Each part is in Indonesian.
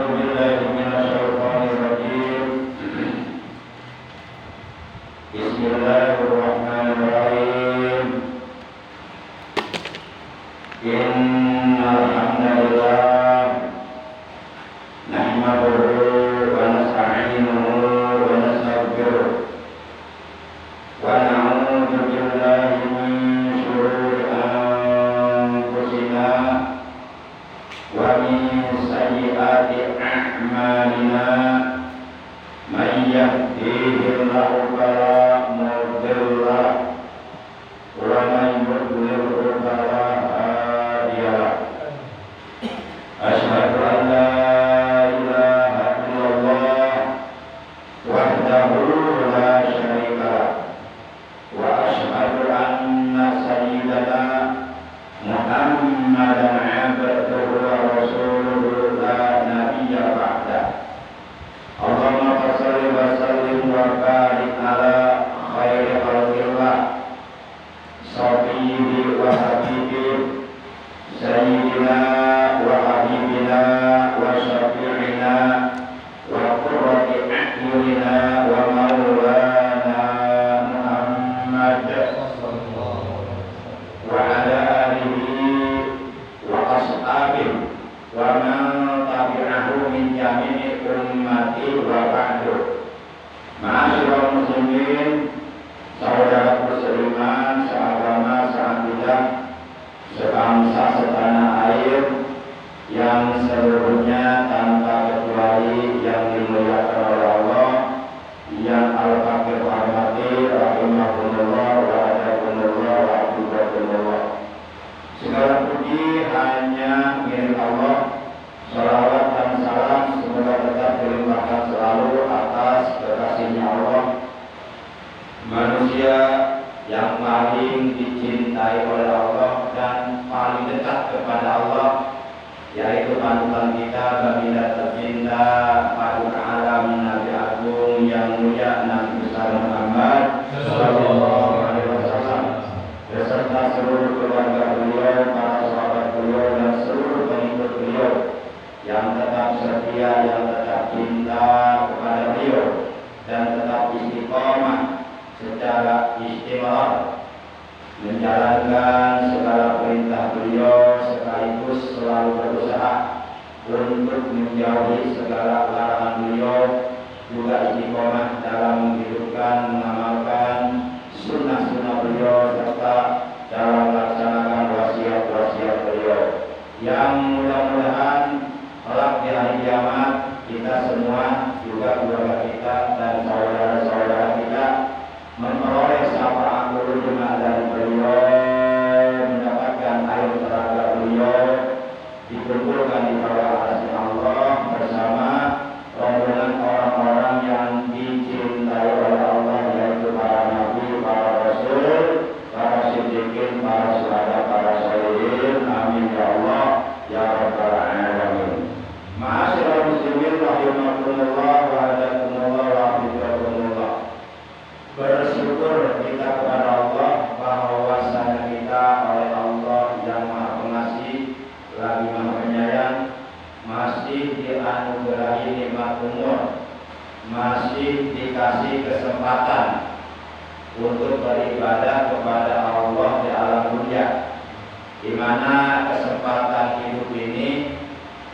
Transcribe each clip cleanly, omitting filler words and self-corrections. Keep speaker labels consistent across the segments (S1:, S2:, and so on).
S1: بالله من الشيطان الرجيم. بسم الله الرحمن الرحيم. إن الحمد لله نحمده ونستعينه ونستغفره ونعوذ بالله من شرور أنفسنا ومن سيئات أعمالنا. من يهديه الله فلا مضل له ومن يضلل فلا هادي له. أشهد أن لا إله إلا الله وحده لا شريك له وأشهد أن سيدنا محمدا عبده ورسوله لا نبي بعده. اللهم صل وسلم وبارك على خير خلق الله صفيه وحبيبه سيدنا وحبيبنا وشفيعنا وقرة أعيننا ومولانا محمد وعلى آله وأصحابه ومن tabi'ahu min jami'i ummati wa ba'du. Ma'asyiral muslimin, saudara musliman seagama, seakidah, sebangsa, setanah air yang seluruhnya tanpa kecuali yang dimuliakan oleh Allah, yang al-fakir rahmati rahimahumullah wa adakumullah wa abudakumullah. Segala puji hanya milik Allah. Salawat dan salam semoga tetap dilimpahkan selalu atas kekasihnya Allah, manusia yang paling dicintai oleh Allah dan paling dekat kepada Allah, yaitu panutan kita baginda tercinta Paduka Alam Nabi Agung yang mulia Nabi besar Muhammad sallallahu alaihi wasallam beserta seluruh keluarga beliau, para sahabat beliau dan seluruh pengikut beliau yang tetap setia, yang tetap cinta kepada beliau dan tetap istiqomah secara istimrar menjalankan segala perintah beliau sekaligus selalu berusaha untuk menjauhi segala larangan beliau, juga istiqomah dalam menghidupkan, mengamalkan sunnah-sunnah beliau serta dalam melaksanakan wasiat-wasiat beliau yang mudah-mudahan kelak di hari kiamat kita semua, juga keluarga kita dan saudara-saudara kita memperoleh syafaat ulama dari beliau, mendapatkan air telaga beliau, dikumpulkan di bawah arsy Allah bersama rombongan orang-orang yang dicintai oleh Allah, yaitu para nabi, para rasul, para siddiqin, para syuhada, para sholihin. Amin ya Allah ya rabbal alamin. Ma'asyiral muslimin rahimakumullah wa hadakumullah wa abidakumullah. Bersyukur kita kepada Allah bahwasanya kita oleh Allah yang Maha Pengasih lagi Maha Penyayang masih dianugerahi nikmat umur, masih dikasih kesempatan untuk beribadah kepada Allah di alam dunia, di mana kesempatan hidup ini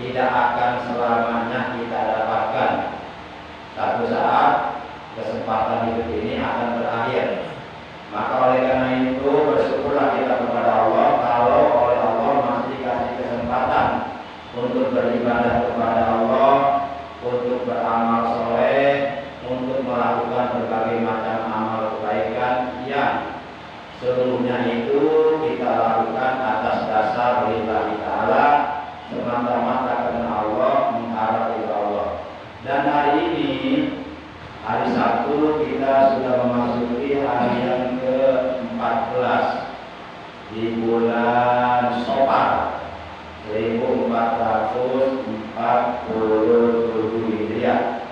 S1: tidak akan selamanya kita dapatkan. Satu saat kesempatan hidup ini akan berakhir. Maka oleh karena itu bersyukurlah kita kepada Allah kalau oleh Allah masih dikasih kesempatan untuk beribadah kepada Allah, untuk beramal soleh, untuk melakukan berbagai macam amal kebaikan yang seluruhnya itu kita lakukan atas dasar lillahi ta'ala, semata-mata karena Allah, mengharap ridha Allah. Dan hari ini, hari Sabtu, kita sudah memasuki hari yang ke-14 di bulan Safar 1447 Hijriah.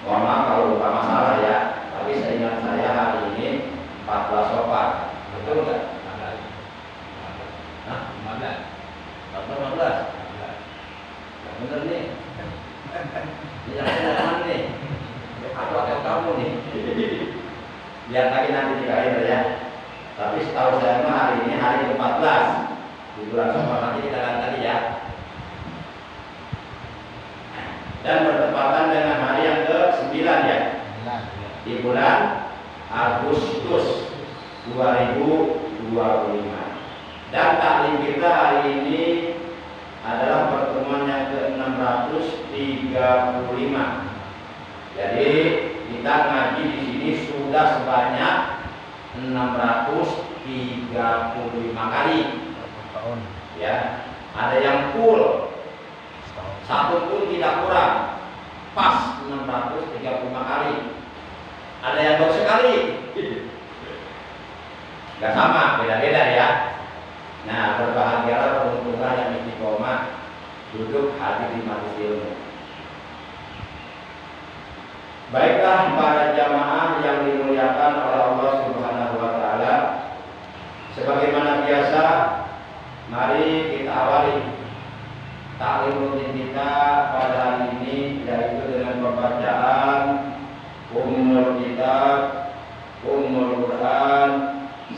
S1: Mohon maaf kalau lupa masalah ya, tapi seingat saya hari ini 14 Safar. Betul nggak? Hah? Mana? 14. bener nih. Yang teman nih. Aku atau kamu nih. Lihat lagi nanti di kalender ya. Tapi setahu saya mah hari ini hari ke-14 di bulan Safar, nanti kita lihat tadi ya. Dan bertepatan dengan hari yang ke-9 ya. Di bulan Agustus 2025. Dan taklim kita hari ini adalah pertemuan yang ke-635. Jadi kita ngaji di sini sudah sebanyak 635 kali. Ya, ada yang full, satu pun tidak kurang, pas 635 kali. Ada yang baru sekali, nggak sama, beda-beda ya. Nah, berbahagialah penuntungan yang istiqomah duduk hadir di majelis ilmu. Baiklah para jamaah yang dimuliakan oleh Allah Subhanahu wa taala. Sebagaimana biasa, mari kita awali taklim rutin kita pada hari ini, yaitu dengan pembacaan Ummul Kitab, Ummul Quran,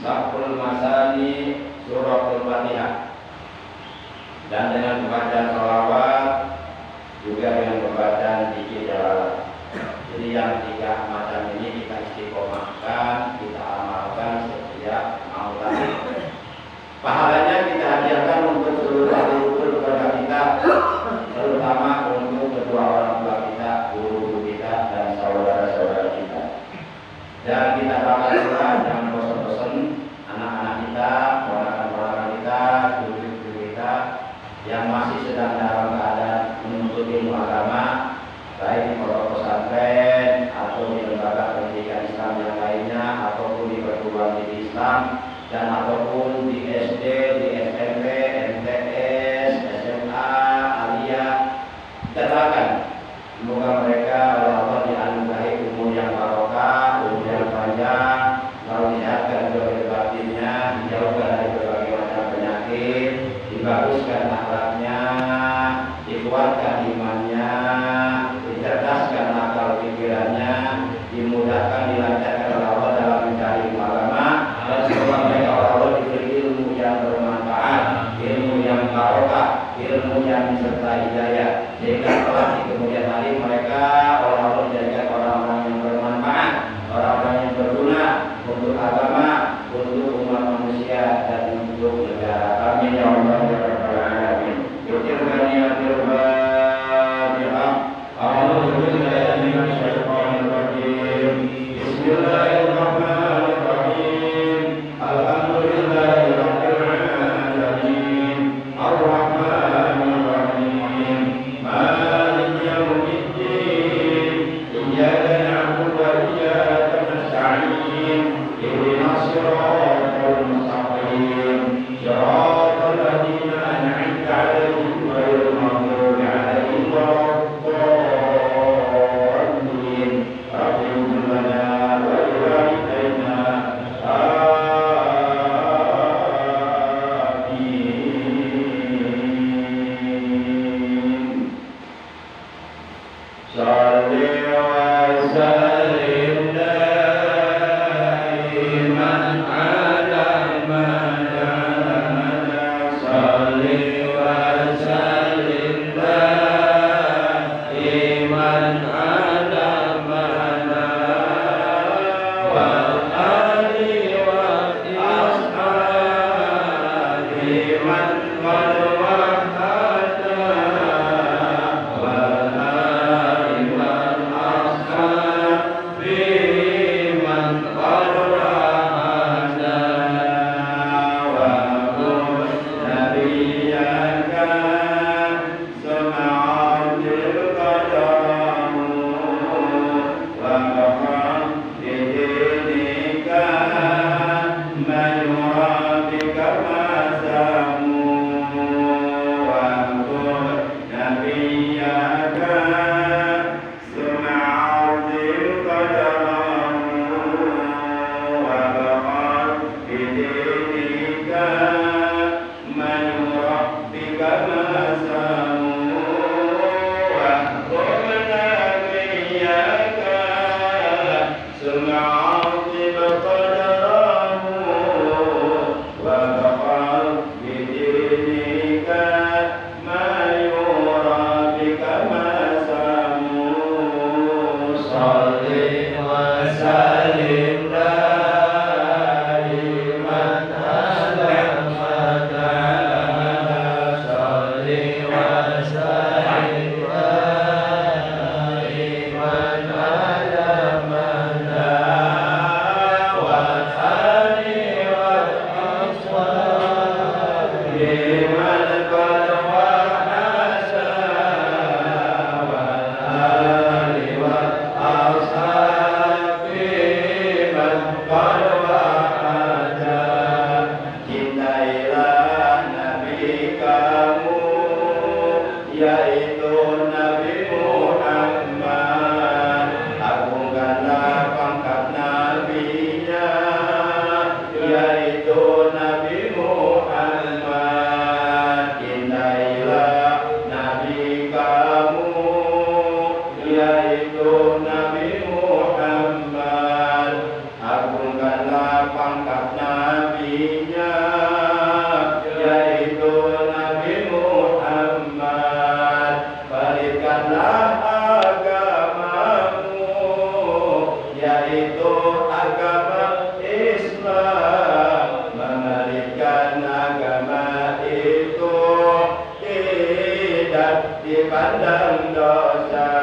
S1: Safrul Masani, Suratul Fatihah. Dan dengan pembacaan sholawat, juga dengan pembacaan zikir jalalah. Jadi yang tiga macam ini kita istiqomahkan, kita amalkan setiap mau tadi. Pahalanya kita hadiahkan untuk seluruh ahli keluarga kita, terutama untuk kedua orang tua kita, guru kita, dan saudara-saudara kita. Dan kita doakan pula jangan bosan-bosan anak-anak kita, ponakan-ponakan kita, cucu-cucu kita yang masih sedang dalam keadaan menuntut ilmu agama, baik di pondok pesantren atau di lembaga pendidikan Islam yang lainnya, ataupun di perguruan tinggi Islam, dan ataupun di SD, di SMP, MTS, SMA, Aliyah. Kita doakan semoga mereka oleh Allah dianugerahi umur yang barokah, umur yang panjang, lalu disehatkan dari batinnya, dijauhkan dari berbagai macam penyakit, dibaguskan akhlaknya, dikuatkan imannya, dicerdaskan akal pikirannya, dimudahkan, dilancarkan oleh Allah dalam mencari ilmu agama, dan semoga mereka oleh Allah diberi ilmu yang bermanfaat, ilmu yang barokah, ilmu yang disertai hidayah, sehingga kelak di kemudian hari mereka oleh Allah dijadikan orang-orang yang bermanfaat, orang-orang yang berguna untuk agama, untuk umat manusia, dan untuk negara. Amin ya Allah ya rabbal alamin. Bismillahirrahmanirrahim. Alhamdulillahirabbil alamin. Arrahmanirrahim. Maliki yaumiddin. Iyyaka na'budu wa iyyaka nasta'in. Ihdinas siratal mustaqim. Siratal ladzina an'amta 'alaihim ghairil maghdubi 'alaihim waladdallin. Rabbil lana wa liwalidayna. Amin. Shalli wa sallim daiman ala man shalli wa sallim daiman ala man wa ali wa ashabi man qad wahada wa ali man ashabi man qad wahada wa kun nabiyaka sama'atil qadamu wa qam bidinika man yurabika masamu wa kun nabiyaka sama'atil qadamu wa qam bidinika man yurabika masamu kamu, yaitu Nabi Muhammad. Agungkanlah pangkat nabinya, yaitu Nabi Muhammad. Cintailah Nabi kamu, yaitu Nabi Muhammad. Agungkanlah pangkat nabinya, yaitu Nabi Muhammad. Balikanlah agamamu, yaitu agama Islam. Membalikan agama itu tidak dipandang dosa.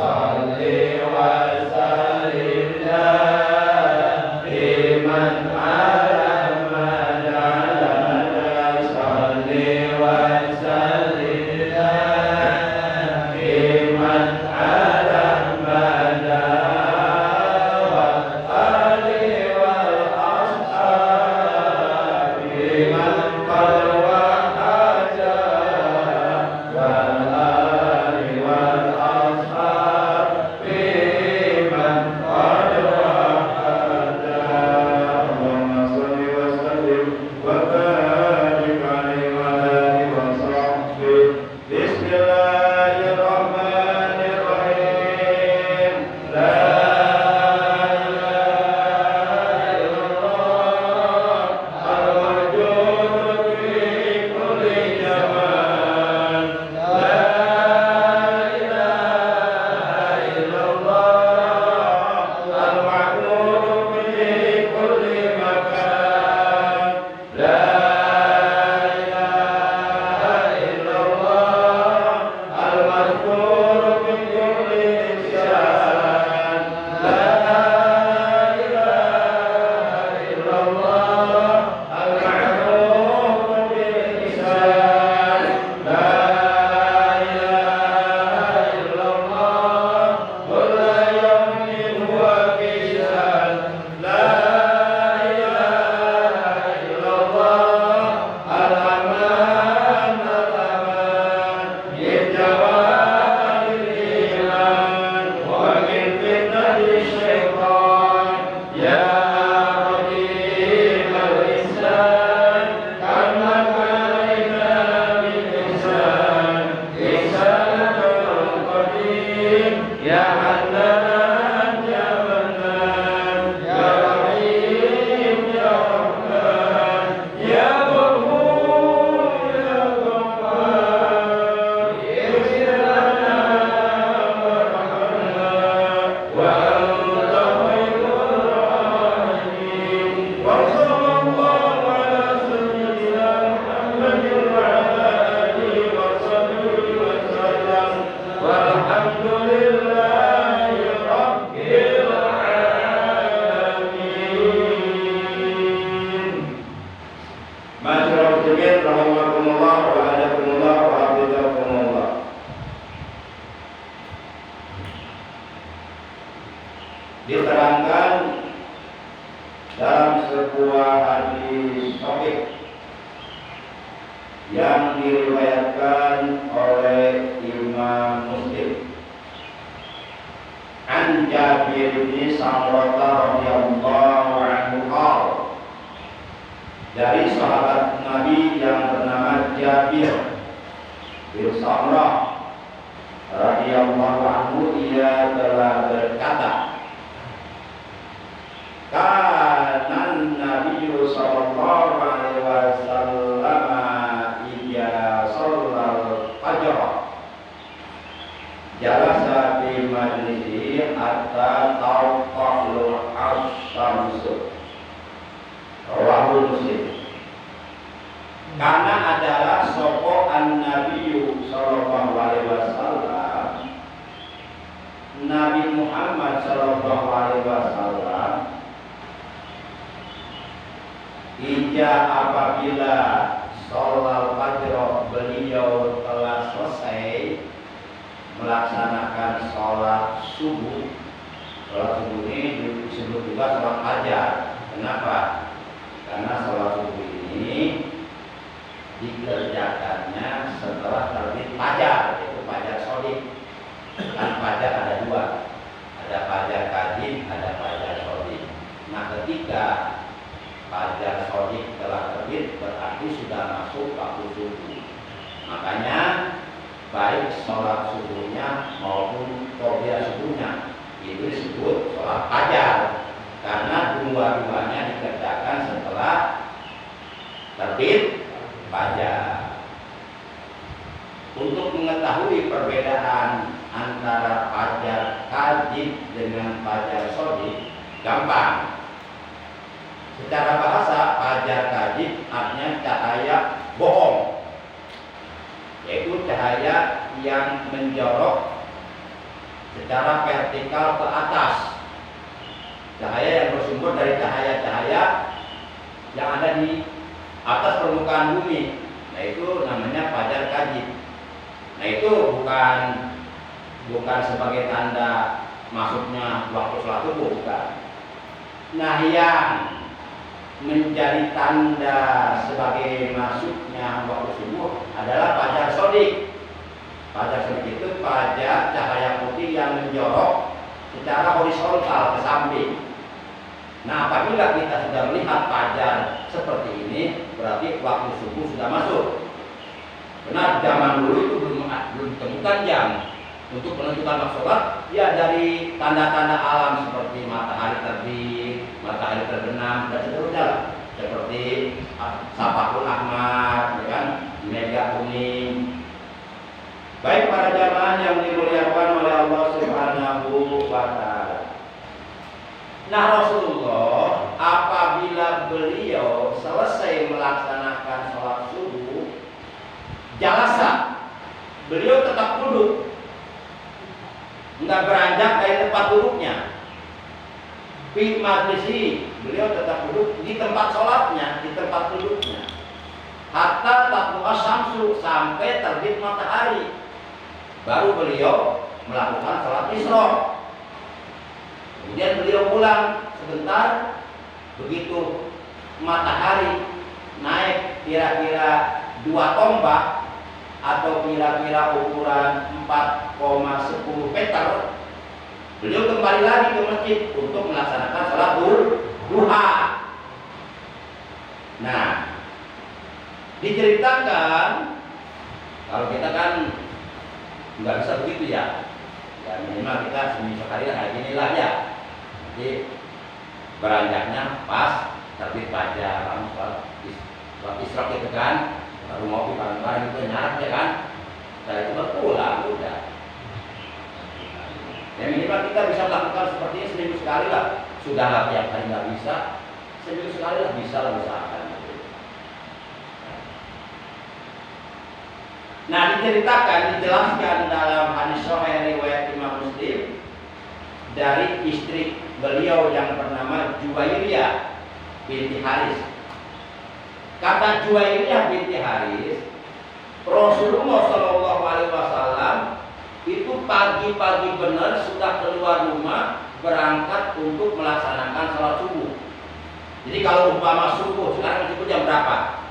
S1: Shalli wa sallim daiman ala madana. Shalli wa sallim daiman ala madana. Wa ali wal ashabi man qad wahaja. Wa ali wal ashabi man qad wahaja. Allahumma shalli wa sallim wa barik alaihi wa alihi wa sahbihi. Bismillahirrahmanirrahim. La ilaha illallah al-mawjud fi kulli zaman. La ilaha illallah al-ma'mur fi kulli makan. La ilaha illallah al-mazkur fi kulli lisan. La ilaha illallah al-ma'ruf bil lisan. La ilaha illallah kulla yawmin huwa fi shan. La ilaha illallah al-aman min jawahiril iman wa min fitnatis syaitan. Ya qadirul insan kama alaina bil ihsan. Ihsanul qadim ya Hanan ya Mannan ya Rahim ya Rahman ya Ghafur ya Ghaffar. Ighfir lana warhamna wa anta khairur rahimin. Wa sallallahu ala sayyidina Muhammadin wa ala alihi wa sahbihi wa sallam. Walhamdulillahi rabbil alamin. Masyaallah muslimin rahimakumullah wa a'adakumullah wa hafizakumullah. Diterangkan dalam sebuah hadis sahih yang diriwayatkan oleh Imam Muslim. An Jabir bin Samurah radhiyallahu anhu qala, dari sahabat Nabi yang bernama Jabir bin Samurah radhiyallahu anhu, ia telah berkata, kanan Nabi sallallahu alaihi wasallam idza shallal fajr jalasa fi majlisihi hatta tawqa'u asy-syamsu. Rawahu Muslim. Karena adalah sapa an-Nabi sallallahu alaihi wasallam, Nabi Muhammad sallallahu alaihi wasallam, ija apabila sholal fajr beliau telah selesai melaksanakan sholat subuh. Sholat subuh ini disebut juga sholat fajar. Kenapa? Karena sholat subuh ini dikerjakannya setelah terbit fajar, yaitu fajar shodiq. Kan fajar ada dua, ada fajar kadzib, ada fajar shodiq. Nah, ketika fajar shodiq telah terbit berarti sudah masuk waktu subuh. Makanya baik sholat subuhnya maupun qobliyah subuhnya itu disebut sholat fajar, karena dua-duanya dikerjakan setelah terbit fajar. Untuk mengetahui perbedaan antara fajar kadzib dengan fajar shodiq gampang. Secara bahasa, fajar kadzib artinya cahaya bohong, yaitu cahaya yang menjorok secara vertikal ke atas, cahaya yang bersumber dari cahaya-cahaya yang ada di atas permukaan bumi. Nah, itu namanya fajar kadzib. Nah, itu bukan sebagai tanda masuknya waktu sholat subuh, bukan. Nah, yang menjadi tanda sebagai masuknya waktu subuh adalah fajar shodiq. Fajar shodiq itu fajar cahaya putih yang menjorok secara horizontal ke samping. Nah, apabila kita sudah melihat fajar seperti ini, berarti waktu subuh sudah masuk. Benar, zaman dulu itu belum ditemukan jam untuk menentukan waktu sholat. Ya, dari tanda-tanda alam seperti matahari terbit, matahari terbenam, dan seterusnya, seperti Sapakul Ahmad, ya kan, mega kuning. Baik para jamaah yang dimuliakan oleh Allah Subhanahu wa Ta'ala. Nah, Rasulullah apabila beliau selesai melaksanakan sholat subuh, jalasa, beliau tetap duduk, nggak beranjak dari tempat duduknya. Fi majlisi, beliau tetap duduk di tempat sholatnya, di tempat duduknya. Hatta tatlu'a syamsu, sampai terbit matahari, baru beliau melakukan sholat isra. Kemudian beliau pulang sebentar, begitu matahari naik kira-kira 2 tombak atau kira-kira ukuran 4,10 meter, beliau kembali lagi ke masjid untuk melaksanakan sholat duha. Nah, diceritakan kalau kita kan nggak bisa begitu ya, ya minimal kita seminggu sekali kayak gini lah ya. Jadi beranjaknya pas terbit fajar, langsung sholat isra gitu kan, baru ngopi bareng-bareng itu nyarak ya kan, setelah itu berpulang udah. Ya minimal kita bisa melakukan seperti ini seminggu sekali lah. Sudahlah tiap hari nggak bisa, seminggu sekali lah bisa lah usahakan. Nah, dijelaskan dalam hadis sahih riwayat Imam Muslim dari istri beliau yang bernama Juwairiyah binti Haris. Kata Juwairiyah binti Haris, Rasulullah Shallallahu Alaihi Wasallam itu pagi-pagi benar sudah keluar rumah berangkat untuk melaksanakan sholat subuh. Jadi kalau umpama subuh sekarang itu jam berapa?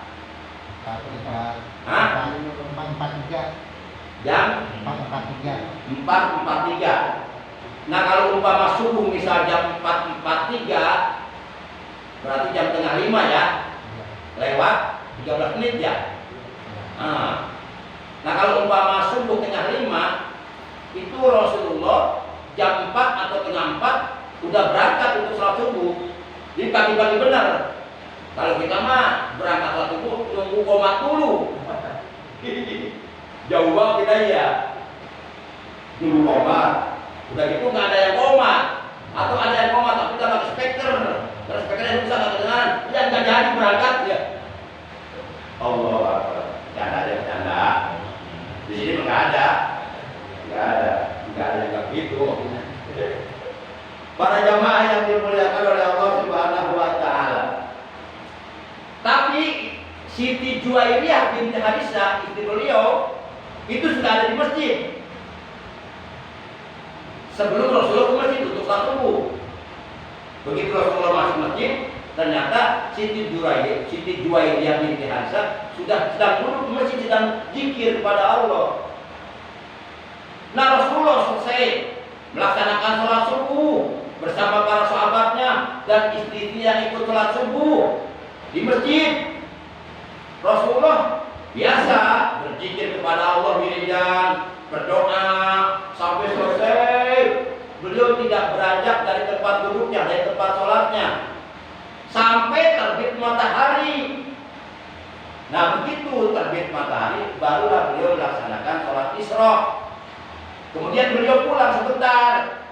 S2: 4.43.
S1: Jam
S2: 4.43.
S1: 4.43. Nah, kalau umpama subuh misal jam 4.43, berarti jam tengah 5 ya, lewat 13 menit ya. Nah, kalau umpama subuh tengah 5, itu Rasulullah jam 4 atau tengah 4 udah berangkat untuk sholat subuh. Jadi pagi-pagi benar. Kalau kita mah berangkat sholat subuh nunggu komat dulu. Jauh banget kita ya, nunggu komat. Udah gitu nggak ada yang komat, atau ada yang komat tapi kita pakai speaker, terus speakernya rusak nggak kedengaran, ya nggak jadi berangkat ya. Allah, bercanda aja bercanda. Di sini nggak ada yang nggak gitu. Para jamaah yang dimuliakan oleh Allah Subhanahu wa Ta'ala. Tapi Siti Juwairiyah binti Harisah, istri beliau, itu sudah ada di masjid sebelum Rasulullah ke masjid untuk sholat subuh. Begitu Rasulullah masuk masjid, Ternyata Siti Juwairiyah binti Hansah sedang duduk di masjid, sedang zikir kepada Allah. Nah, Rasulullah selesai melaksanakan sholat subuh bersama para sahabatnya dan istri yang ikut sholat subuh di masjid. Rasulullah biasa berzikir kepada Allah wiridan, berdoa sampai selesai. Beliau tidak beranjak dari tempat duduknya, dari tempat sholatnya sampai terbit matahari. Nah, begitu terbit matahari barulah beliau melaksanakan sholat Isra. Kemudian beliau pulang sebentar.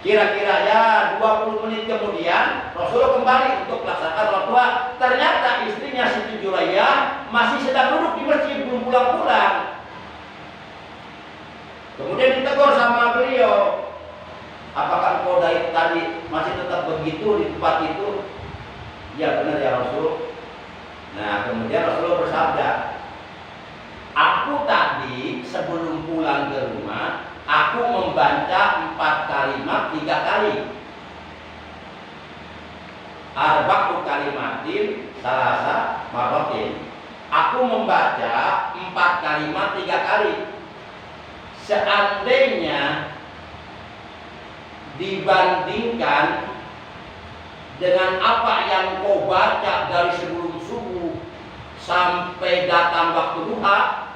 S1: Kira-kira ya 20 menit kemudian Rasulullah kembali untuk melaksanakan sholat duha. Ternyata istrinya Siti Juwairiyah masih sedang duduk di masjid, belum pulang-pulang. Kemudian ditegur sama beliau, apakah engkau dari tadi masih tetap begitu di tempat itu? Ya benar ya Rasul. Nah, kemudian Rasulullah bersabda, aku tadi sebelum pulang ke rumah, aku membaca 4 kalimat 3 kali. Arba'u kalimatin salasa marratin. Aku membaca 4 kalimat 3 kali. Seandainya dibandingkan dengan apa yang kau baca dari sebelum subuh sampai datang waktu duha,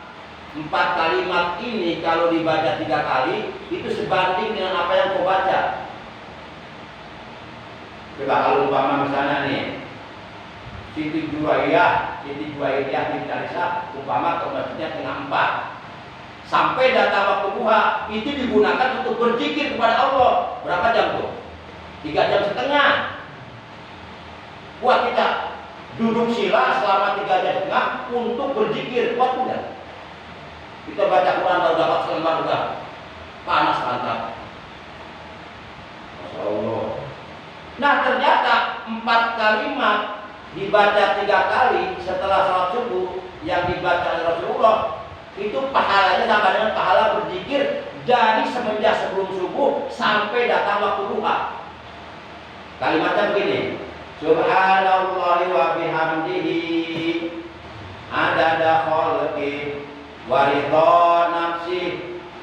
S1: 4 kalimat ini kalau dibaca 3 kali itu sebanding dengan apa yang kau baca. Coba kalau umpama misalnya nih Siti Juwairiyah binti Hansah umpama ke masjidnya setengah 4 sampai datang waktu duha, itu digunakan untuk berzikir kepada Allah. Berapa jam tuh? 3 jam setengah. Buat kita duduk sila selama 3 jam setengah untuk berzikir, kuat udah. Kita baca Quran udah dapat selembar udah panas mantap. Masya Allah. Nah, ternyata 4 kalimat dibaca 3 kali setelah sholat subuh yang dibaca oleh Rasulullah, itu pahalanya sama dengan pahala berzikir dari semenjak sebelum subuh sampai datang waktu duha. Kalimatnya begini: Subhanallah wa bihamdihi adada khalqi wa ridha nafsi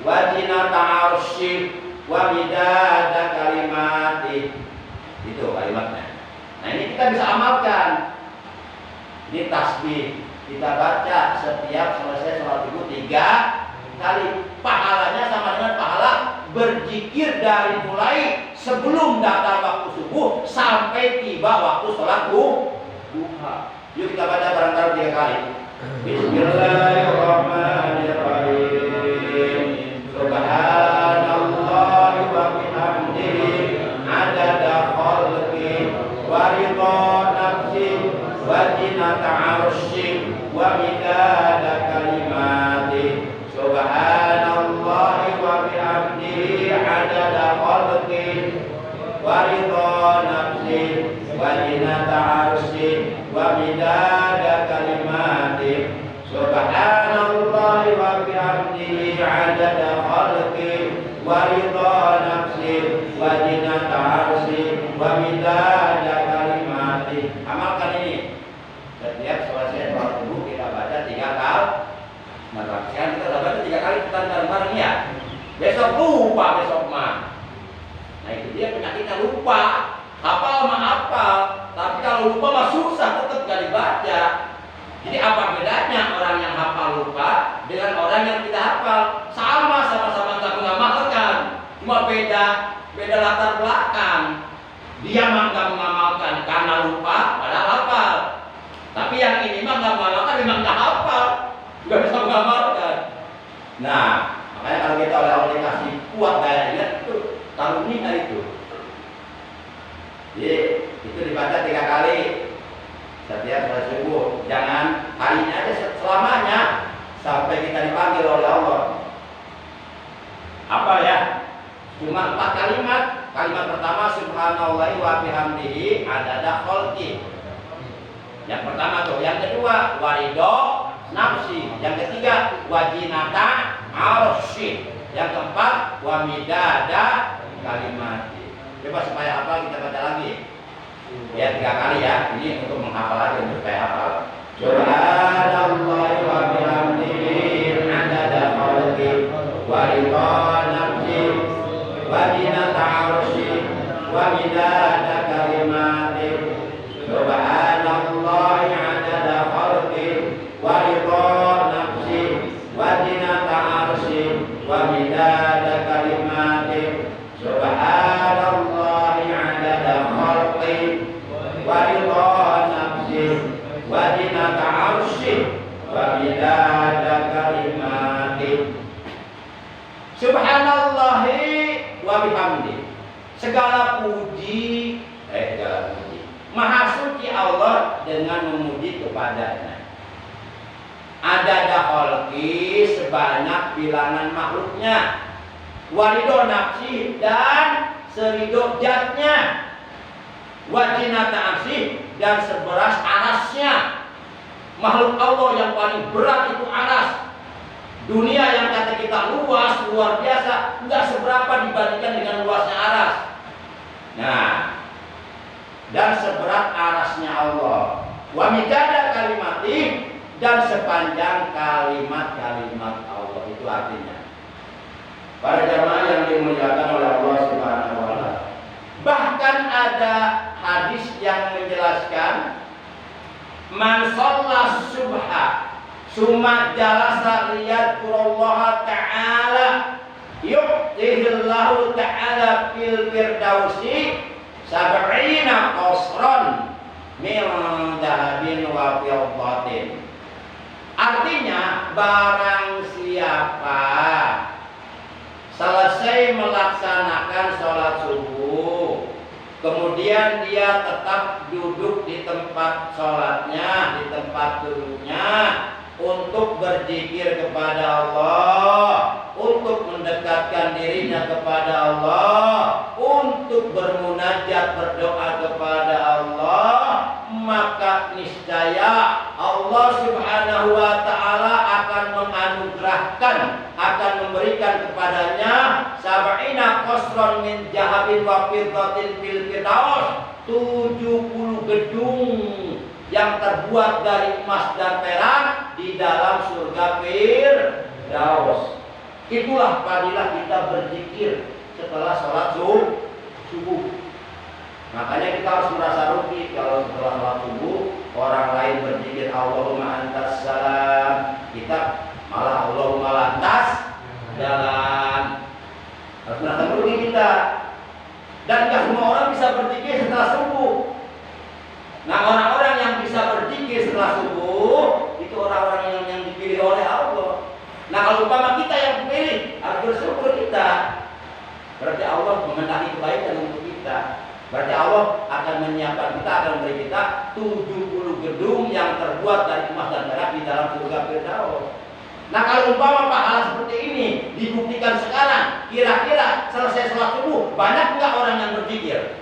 S1: wa zinata arsy wa midada kalimati. Itu kalimatnya. Nah, ini kita bisa amalkan. Ini tasbih kita baca setiap selesai sholat subuh 3 kali. Pahalanya sama dengan pahala berzikir dari mulai sebelum datang waktu subuh sampai tiba waktu sholat duha. Yuk kita baca bareng-bareng 3 kali. Bismillahirrahmanirrahim. Subhanallah wa bihamdihi adada khalqi wa ridha nafsi wa zinata arsy wa midada kalimati. Subhanallah wa bihamdihi adada khalqi wa ridha nafsi wa zinata arsy wa midada kalimati. Subhanallah wa bihamdihi adada khalqi wa ridha nafsi wa zinata arsy wa midada kalimati. Amalkan ini. Setiap selesai sholat subuh kita baca 3 kali. Nah, sekarang kita udah baca 3 kali kita bareng-bareng ya. Besok lupa besok mah. Nah, itu dia penyakitnya lupa. Hafal mah hafal, tapi kalau lupa mah susah, tetap gak dibaca. Jadi apa bedanya orang yang hafal lupa dengan orang yang tidak hafal? Sama-sama gak mengamalkan, cuma beda latar belakang. Dia mah gak mengamalkan karena lupa, padahal hafal. Tapi yang ini mah gak mengamalkan, memang gak hafal, gak bisa mengamalkan. Nah, makanya kalau kita oleh Allah dikasih kuat daya ingat itu, karunia itu. Jadi itu dibaca 3 kali setiap sholat subuh. Jangan hari ini aja, selamanya sampai kita dipanggil oleh Allah. Apa ya? Cuma 4 kalimat. Kalimat pertama subhanallah wa bihamdihi adada khalqi. Yang pertama tuh. Yang kedua waridho nafsi. Yang ketiga wajinata arsy. Yang keempat wa midada kalimati. Coba supaya hafal kita baca lagi. Ya 3 kali ya. Ini untuk menghafal aja untuk supaya hafal. Subhanallahi wa bihamdihi adada khalqi wa ridha nafsi wa zinata 'arsyi wa midada kalimati. Subhanallahi adada khalqi wa ridha nafsi wa zinata 'arsyi wa midada kalimati. Subhanallahi adada khalqi wa ridha nafsi wa zinata 'arsyi wa midada kalimati. Subhanallahi wa bihamdi. Segala puji Maha suci Allah dengan memuji kepadanya. Adada khalqi, sebanyak bilangan makhluknya. Warido nafsi, dan seridho zatnya. Wajinata arsy, dan seberas arasnya. Makhluk Allah yang paling berat itu aras. Dunia yang kata kita luas, luar biasa, enggak seberapa dibandingkan dengan luasnya aras. Nah, dan seberat arasnya Allah. Wa midada kalimati, dan sepanjang kalimat-kalimat Allah. Itu artinya. Para jamaah yang dimuliakan oleh Allah Subhanahu wa taala. Bahkan ada hadis yang menjelaskan man shalla subha summa jalasa liyadhkurallaha ta'ala yu'tihillahu ta'ala fil firdausi sab'ina qasran min dahabin wa fiddatin. Artinya barang siapa selesai melaksanakan sholat subuh, kemudian dia tetap duduk di tempat sholatnya, di tempat duduknya, untuk berzikir kepada Allah, untuk mendekatkan dirinya kepada Allah, untuk bermunajat berdoa kepada Allah, maka niscaya Allah Subhanahu wa taala akan menganugerahkan, akan memberikan kepadanya sab'ina qasran min jahabin wa fiddatin fil firdaus, 70 gedung yang terbuat dari emas dan perak di dalam surga Firdaus. Itulah fadilah kita berzikir setelah sholat subuh. Makanya kita harus merasa rugi kalau setelah sholat subuh orang lain berzikir Allahumma antas salam, kita malah Allahumma lantas jalan. Harus merasa rugi kita. Dan tidak semua orang bisa berzikir setelah subuh. Nah, orang-orang yang bisa berzikir setelah subuh itu orang-orang yang dipilih oleh Allah. Nah, kalau umpama kita yang dipilih, harus bersyukur kita. Berarti Allah mengendaki kebaikan untuk kita. Berarti Allah akan menyiapkan kita, akan memberi kita 70 gedung yang terbuat dari emas dan perak di dalam surga Firdaus. Nah, kalau umpama pahala seperti ini dibuktikan sekarang, kira-kira selesai sholat subuh banyak nggak orang yang berzikir?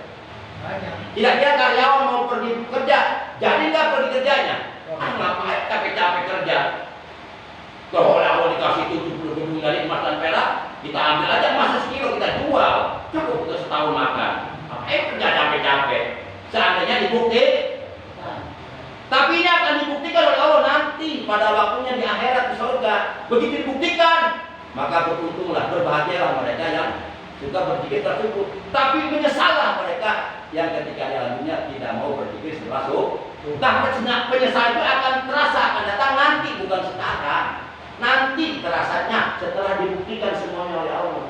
S1: Kira-kira karyawan mau pergi kerja, jadi nggak pergi kerjanya? Ngapain capek-capek kerja? Kalau Allah dikasih 70 gedung dari emas dan perak, kita ambil aja emas sekilo, kita jual, cukup untuk setahun makan. Kerja capek-capek. Seandainya dibuktikan. Tapi ini akan dibuktikan oleh Allah nanti pada waktunya di akhirat di surga. Begitu dibuktikan, maka beruntunglah, berbahagialah mereka yang suka berzikir tersebut. Tapi menyesallah mereka yang ketika di alam dunia tidak mau berzikir setelah subuh. Nah, penyesalan itu akan terasa, akan datang nanti, bukan sekarang. Nanti terasanya setelah dibuktikan semuanya oleh Allah.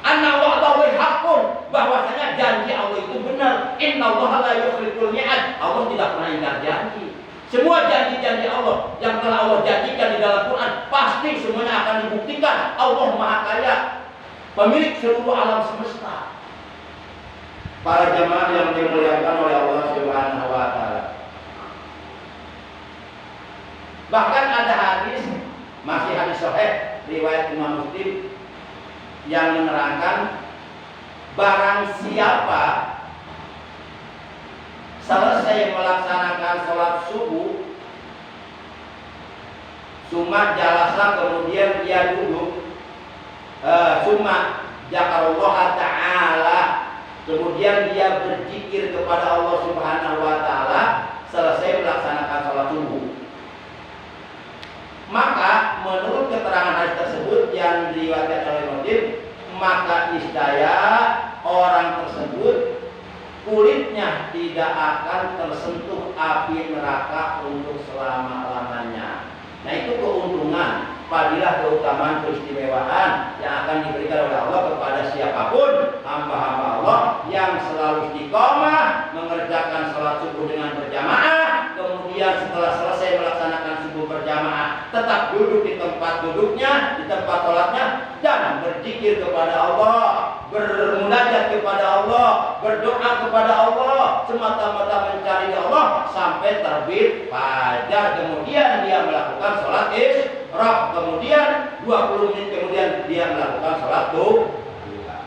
S1: Anna wa'dahu haqqun, bahwasanya janji Allah itu benar. Innallaha la yukhliful mi'ad. Allah tidak pernah ingkar janji. Semua janji-janji Allah yang telah Allah janjikan di dalam Quran pasti semuanya akan dibuktikan. Allah Maha Kaya, pemilik seluruh alam semesta. Para jemaah yang dimuliakan oleh Allah Subhanahu wa taala. Bahkan ada hadis, masih hadis sahih riwayat Imam Muslim yang menerangkan barang siapa selesai melaksanakan sholat subuh, summa jalasa, kemudian dia duduk, summa zakarullah ta'ala, kemudian dia berzikir kepada Allah Subhanahu wa taala selesai melaksanakan sholat subuh. Maka menurut keterangan hadis tersebut yang diriwayatkan oleh Muslim, maka niscaya orang tersebut kulitnya tidak akan tersentuh api neraka untuk selama-lamanya. Nah, itu keuntungan, fadilah, keutamaan, keistimewaan yang akan diberikan oleh Allah kepada siapapun hamba-hamba Allah yang selalu istiqomah mengerjakan sholat subuh dengan berjamaah, kemudian setelah selesai melaksanakan subuh berjamaah tetap duduk di tempat duduknya, di tempat sholatnya, dan berzikir kepada Allah, bermunajat kepada Allah, berdoa kepada Allah, semata-mata mencari Allah sampai terbit fajar. Kemudian dia melakukan sholat isyraq, kemudian 20 menit kemudian dia melakukan sholat duha.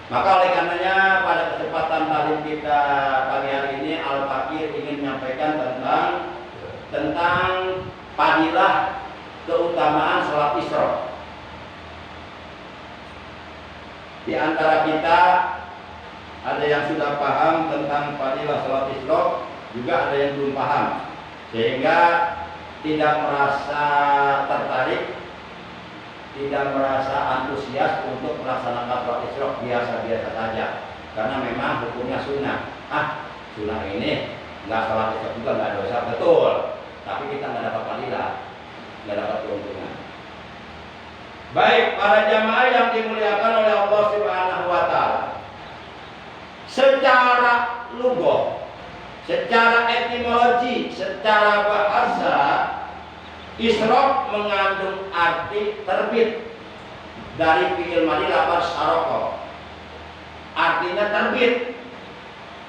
S1: Maka oleh karenanya pada kesempatan talim kita pagi hari ini Al-Fakir ingin menyampaikan tentang fadilah keutamaan sholat isyraq. Di antara kita ada yang sudah paham tentang fadilah sholat isyraq, juga ada yang belum paham, sehingga tidak merasa tertarik, tidak merasa antusias untuk melaksanakan sholat isyraq, biasa-biasa saja, karena memang hukumnya sunnah. Sunnah ini nggak sholat isyraq juga nggak dosa, betul, tapi kita nggak dapat fadilah, nggak dapat keuntungan. Baik para jamaah yang dimuliakan oleh Allah Subhanahu wa taala, secara lugah, secara etimologi, secara bahasa, isyraq mengandung arti terbit dari fi'il madhi lafaz syaraqa. Artinya terbit.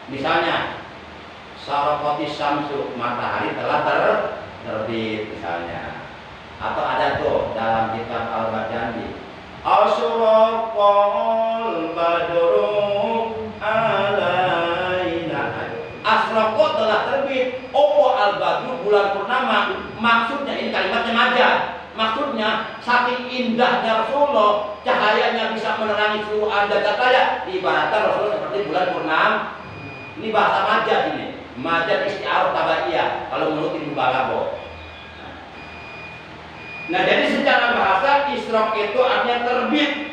S1: Misalnya syaraqatis syamsu, matahari telah terbit misalnya. Atau ada tuh dalam kitab Al-Bajandi, asyraqal badru alaina. Asyraqo telah terbit, opo al-badru, bulan purnama. Maksudnya ini kalimatnya majaz. Maksudnya saking indahnya Rasulullah, cahayanya bisa menerangi seluruh anda katanya. Ibaratkan Rasulullah seperti bulan purnama. Ini bahasa majaz ini. Majaz isti'arah tabaiyah kalau menurut Ibnu Balaghah. Nah, jadi secara bahasa isyraq itu artinya terbit.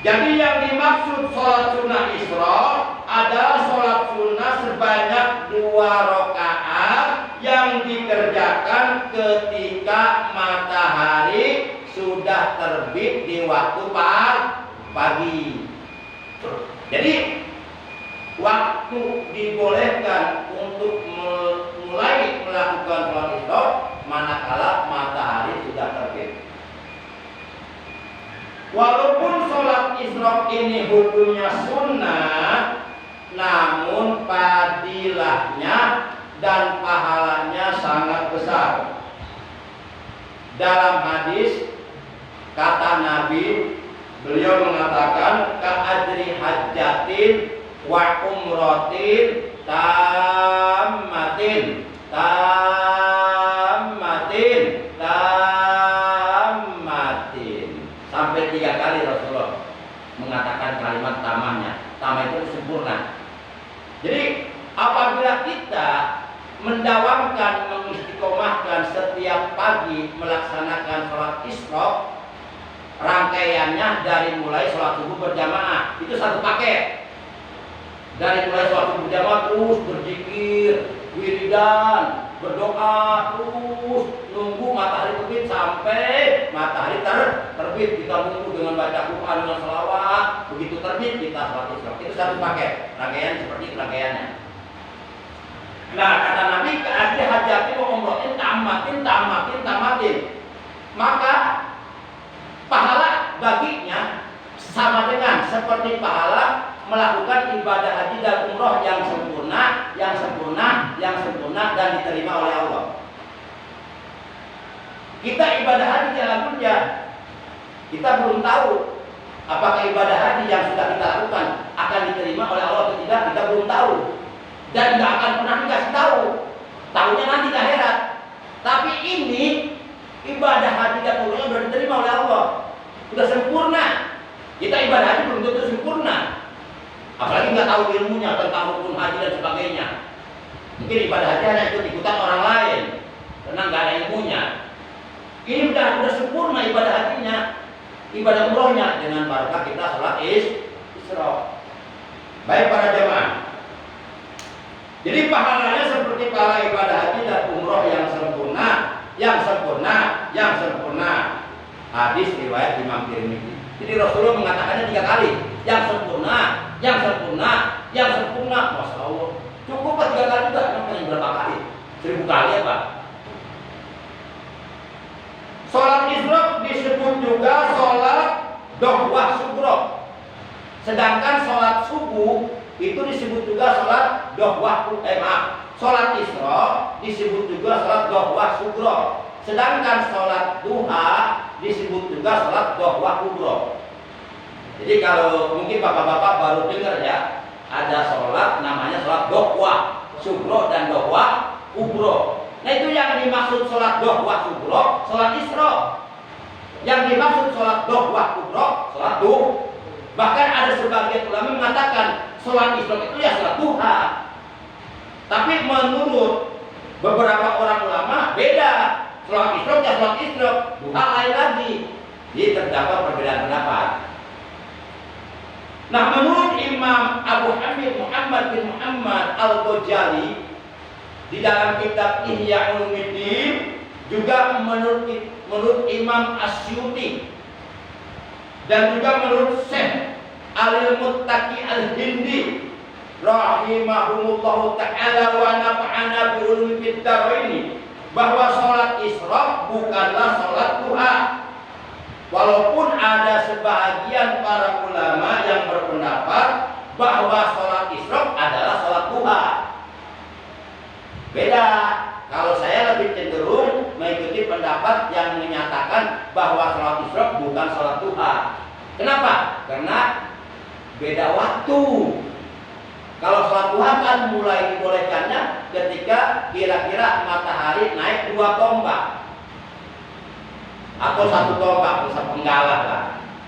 S1: Jadi yang dimaksud sholat sunnah isyraq adalah sholat sunnah sebanyak 2 rakaat yang dikerjakan ketika matahari sudah terbit di waktu pagi. Jadi waktu dibolehkan untuk mulai melakukan sholat isyraq manakala matahari sudah terbit. Walaupun sholat isyraq ini hukumnya sunnah, namun fadilahnya dan pahalanya sangat besar. Dalam hadis kata Nabi, beliau mengatakan ka'ajri hajjatin wa umratin tammatin sampai 3 kali Rasulullah mengatakan kalimat tamahnya. Tamah itu sempurna. Jadi apabila kita mendawamkan, mengistiqomahkan setiap pagi melaksanakan sholat isyraq, rangkaiannya dari mulai sholat subuh berjamaah, itu satu paket. Dari mulai sholat subuh berjamaah terus berzikir, wiridan, berdoa, terus nunggu matahari terbit sampai matahari terbit. Kita nunggu dengan baca Quran, dengan selawat. Begitu terbit kita sholat isyraq. Itu satu paket. Rangkaian seperti itu rangkaiannya. Nah, kata Nabi, keadaan hajati wa umrohin tamatin. Maka pahala baginya sama dengan seperti pahala melakukan ibadah haji dan umroh yang sempurna dan diterima oleh Allah. Kita ibadah haji jalan kerja, kita belum tahu apakah ibadah haji yang sudah kita lakukan akan diterima oleh Allah atau tidak, kita belum tahu dan tidak akan pernah dikasih tahu. Tahunya nanti di akhirat. Tapi ini ibadah haji dan umroh sudah diterima oleh Allah, sudah sempurna. Kita ibadah haji belum tentu sempurna.
S2: Apalagi nggak tahu ilmunya tentang rukun haji dan sebagainya. Mungkin ibadah haji hanya ikut-ikutan orang lain karena nggak ada ilmunya. Ini udah sempurna ibadah hajinya, ibadah umrohnya dengan barakah kita sholat Isra. Baik para jemaah. Jadi pahalanya seperti pahala ibadah haji dan umroh yang sempurna, yang sempurna, yang sempurna. Hadis riwayat Imam Tirmidzi. Jadi Rasulullah mengatakannya 3 kali, yang sempurna, yang sempurna, yang sempurna. Masya Allah. Cukup 3 kali juga, namanya berapa kali? 1000 kali apa? Sholat Isra disebut juga sholat dohwah subuh. Sedangkan sholat subuh itu disebut juga sholat dohwah sholat Isra disebut juga sholat dohwah subuh. Sedangkan sholat duha disebut juga sholat dohwah kubro. Jadi kalau mungkin bapak-bapak baru dengar ya, ada sholat namanya sholat dohwah subro dan dohwah kubro. Nah itu yang dimaksud sholat dohwah kubro, sholat Isra. Yang dimaksud sholat dohwah kubro, sholat duha. Bahkan ada sebagian ulama mengatakan sholat Isra itu ya sholat duha. Tapi menurut beberapa orang ulama beda. Sholat Isra ya sholat Isra, duha lain lagi. Jadi terdapat perbedaan pendapat. Nah menurut Imam Abu Hamid Muhammad bin Muhammad Al-Ghazali di dalam kitab Ihya Ulumuddin, juga menurut Imam Asyuti dan juga menurut Syekh Al-Muttaqi Al-Hindi rahimahumullahu ta'ala wa nafa'ana bi ulumid daraini, bahwa sholat Isra bukanlah sholat duha. Walaupun ada sebagian para ulama yang berpendapat bahwa sholat Isra adalah sholat duha. Beda. Kalau saya lebih cenderung mengikuti pendapat yang menyatakan bahwa sholat Isra bukan sholat duha. Kenapa? Karena beda waktu. Kalau sholat duha kan mulai dibolehkannya ketika kira-kira matahari naik 2 tombak atau 1 tombak, bisa penggalah lah.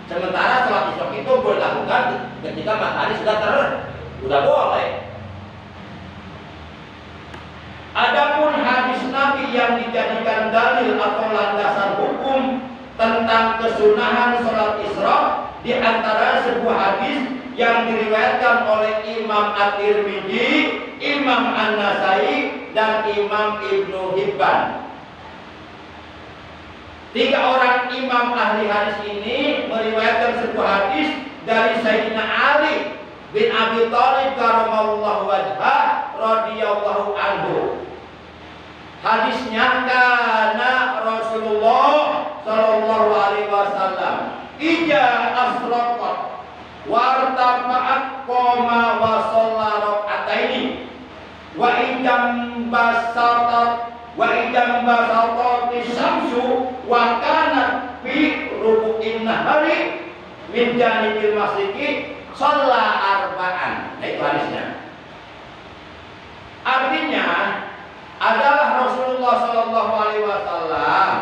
S2: Sementara sholat Isra itu boleh dilakukan ketika matahari sudah boleh. Adapun hadis Nabi yang dijadikan dalil atau landasan hukum tentang kesunahan sholat Isra, di antara sebuah hadis yang diriwayatkan oleh Imam At-Tirmidzi, Imam An-Nasai, dan Imam Ibnu Hibban. 3 orang imam ahli hadis ini meriwayatkan sebuah hadis dari Sayyidina Ali bin Abi Thalib karamallahu wajhah radhiyallahu anhu. Hadisnya, kana Rasulullah sallallahu alaihi wasallam ija asraqat wartafa'at qoma wa shalla rak'ataini wa idam basatat syamsu wa kana fi rubu'in nahari min janibil masriqi shalla arba'an. Nah itu hadisnya. Artinya adalah Rasulullah sallallahu alaihi wasallam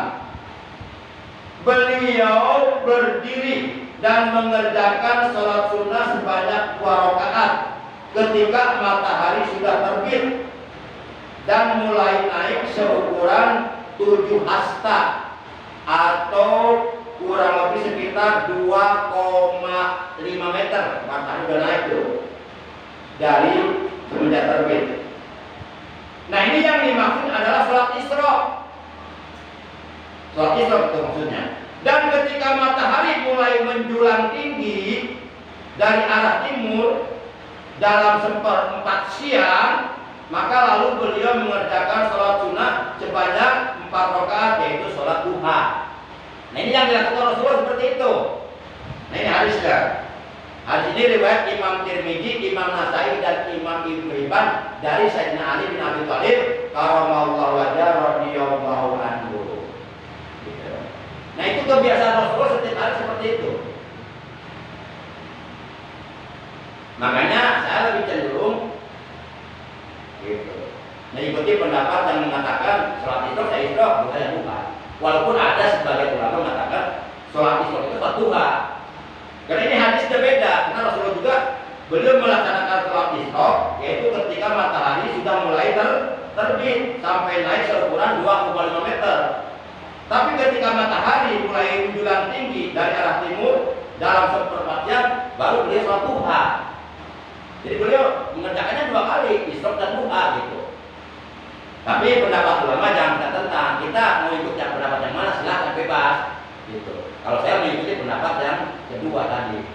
S2: beliau berdiri dan mengerjakan sholat sunnah sebanyak 2 rakaat ketika matahari sudah terbit dan mulai naik seukuran 7 hasta atau kurang lebih sekitar 2,5 meter. Matahari sudah naik tuh dari semenjak terbit. Nah ini yang dimaksud adalah sholat Isra. Sholat Isra itu maksudnya. Dan ketika matahari mulai menjulang tinggi dari arah timur dalam seperempat siang, maka lalu beliau mengerjakan sholat sunnah sebanyak 4 rakaat, yaitu sholat duha. Nah ini yang dilakukan Rasulullah seperti itu. Nah ini hadisnya. Hadis ini riwayat Imam Tirmidzi, Imam Nasai, dan Imam Ibnu Hibban dari Sayyidina Ali bin Abi Thalib karamallahu wajhah radhiyallahu anhu. Nah itu kebiasaan Rasulullah setiap hari seperti itu. Makanya saya lebih cenderung gitu. Nah ikuti pendapat yang mengatakan sholat Isra saya Isra bukan yang duha. Walaupun ada sebagian ulama mengatakan sholat Isra itu sholat duha. Karena ini hadisnya beda. Karena Rasulullah juga belum melaksanakan ketika matahari mulai menjulang tinggi dari arah timur dalam seperempat jam, baru beliau sholat duha. Jadi beliau mengerjakannya 2 kali, isyraq dan duha gitu. Tapi pendapat ulama jangan kita tentang. Kita mau ikut yang pendapat yang mana silahkan bebas gitu. Kalau saya mengikuti pendapat yang kedua tadi.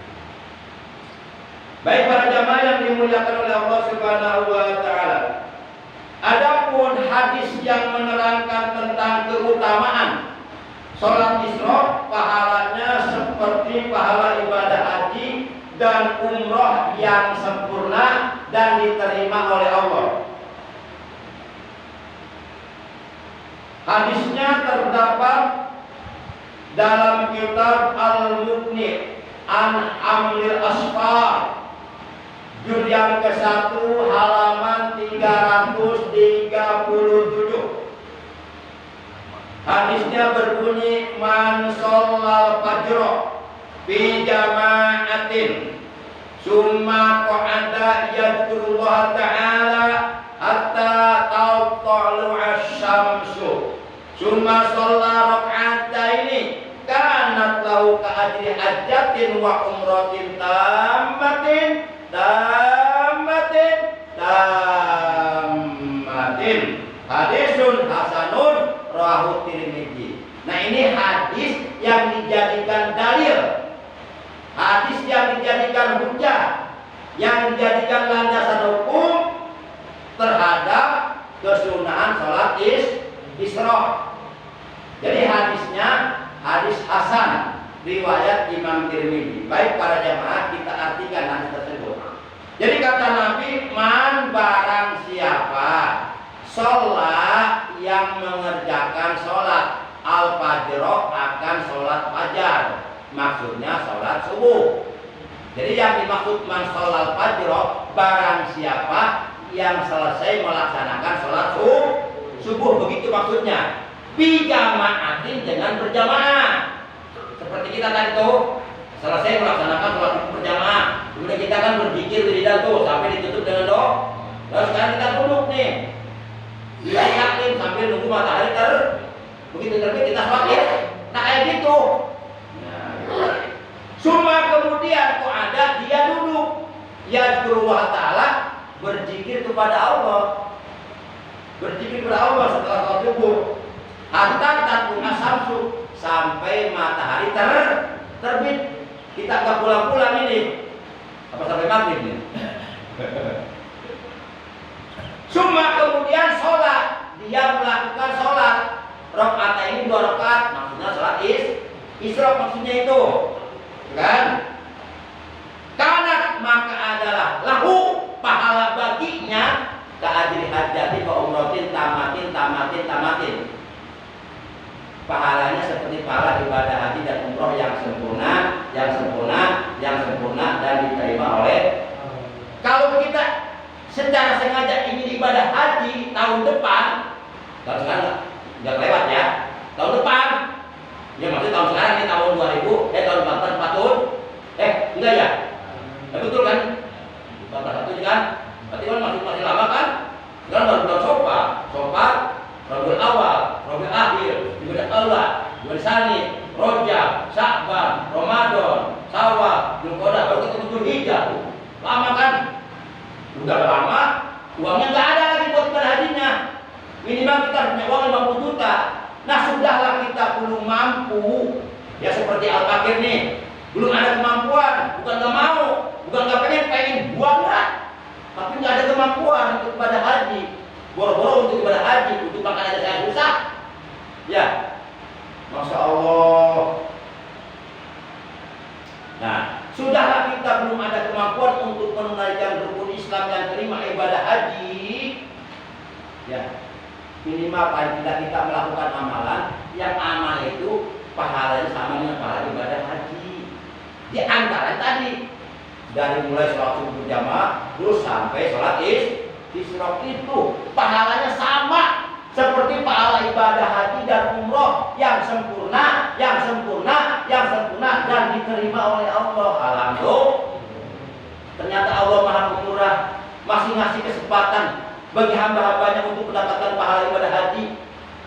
S2: Baik para jamaah yang dimuliakan oleh Allah Subhanahu wa taala. Adapun hadis yang menerangkan tentang keutamaan sholat Isra, pahalanya seperti pahala ibadah haji dan umroh yang sempurna dan diterima oleh Allah. Hadisnya terdapat dalam kitab Al-Mughni an Amlil Asfar, juz yang ke-1 halaman 337. Hadisnya berbunyi, man shallal fajra fi jama'atin summa qa'ada yadhkurullah ta'ala hatta tatlu'a asy-syamsu summa shalla rak'ataini kanat lahu ka'ajri hajjatin wa umratin tammatin hadisun hasanun rawahu Tirmidzi. Nah, ini hadis yang dijadikan dalil, hadis yang dijadikan hujah, yang dijadikan landasan hukum terhadap kesunahan sholat Isra. Jadi hadisnya hadis hasan riwayat Imam Tirmidzi. Baik para jamaah, kita artikan hadis tersebut. Jadi kata Nabi, man barang siapa sholat yang mengerjakan sholat al-fajr akan sholat fajar, maksudnya sholat subuh. Jadi yang dimaksud man sholat fajr, barang siapa yang selesai melaksanakan sholat subuh, begitu maksudnya. Bijama'atin, dengan berjamaah. Seperti kita tadi tuh selesai melaksanakan sholat berjamaah, kemudian kita kan berzikir wiridan tuh sampai ditutup dengan doa. Lalu sekarang kita duduk nih, yakin sambil nunggu matahari begitu terbit kita sholat. Nah kayak gitu. Cuma kemudian kok ada dia duduk, yadhkurullah ta'ala, berzikir kepada Allah, berzikir kepada Allah setelah sholat subuh. Hatta tatlu'a syamsu, sampai matahari terbit. Kita nggak pulang-pulang ini, apa sampai maghrib nih. Cuma kemudian sholat, dia melakukan sholat rakaat ini 2 rakaat, maksudnya sholat Isra, maksudnya itu, kan? Karena maka adalah lahu, pahala baginya ka'ajri hajjatin wa umratin tamatin. Pahalanya seperti pahala ibadah haji dan umroh yang sempurna dan diterima oleh. Kalau kita secara sengaja ingin ibadah haji tahun depan, tahun sekarang nggak lewat ya, tahun depan, ya maksudnya tahun sekarang ini tahun 2000, tahun 44 enggak ya, betul kan, 41 kan, berarti kan masih lama kan, sekarang baru bulan Sofar, Rabiul Awal, Rabiul Akhir, Jumadil Awal, Jumadil Tsani, Rajab, Sya'ban, Ramadan, Syawal, Dzulqa'dah, baru kita Dzulhijjah. Lama kan? Udah lama, uangnya nggak ada lagi buat ibadah hajinya. Minimal kita punya uang 50 juta. Nah, sudahlah kita belum mampu. Ya seperti Al-Fakir nih, belum ada kemampuan, bukan nggak mau, bukan nggak pengen buang nggak, tapi nggak ada kemampuan untuk ibadah haji. Boro-boro untuk ibadah haji, untuk makan aja saya susah. Ya, Masya Allah. Nah, sudahlah kita belum ada kemampuan untuk menunaikan rukun Islam yang terima ibadah haji. Ya, minimal paling tidak kita melakukan amalan yang amal itu pahalanya sama dengan pahala ibadah haji. Di antara tadi, dari mulai sholat subuh berjamaah terus sampai sholat Isra itu pahalanya sama seperti pahala ibadah haji dan umroh yang sempurna dan diterima oleh Allah. Alhamdulillah. Ternyata Allah Maha Pemurah, masih ngasih kesempatan bagi hamba-hambanya untuk mendapatkan pahala ibadah haji,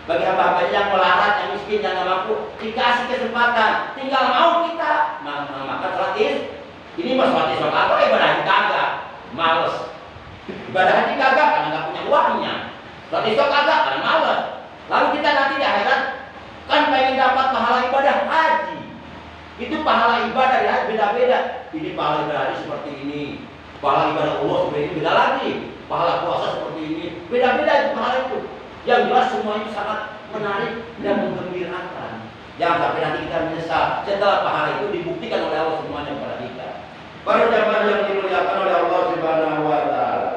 S2: bagi hamba-hambanya yang melarat, yang miskin. miskin yang nggak mampu dikasih kesempatan, tinggal mau kita makan sholat Isya. Ini mah sholat Isya kagak, ibadah haji kagak, males. Ibadah haji kagak karena nggak punya uangnya. Sholat Isya kagak karena males. Lalu kita nanti di akhirat kan pengen dapat pahala ibadah haji. Itu pahala ibadah di haji beda-beda. Ini pahala ibadah haji seperti ini, pahala ibadah Allah seperti ini beda lagi. Pahala puasa seperti ini beda-beda itu pahala itu. Yang jelas semua itu sangat menarik dan menggembirakan. Jangan sampai nanti kita menyesal setelah pahala itu dibuktikan oleh Allah semuanya kepada kita. Para jamaah yang dimuliakan oleh Allah Subhanahu wa taala.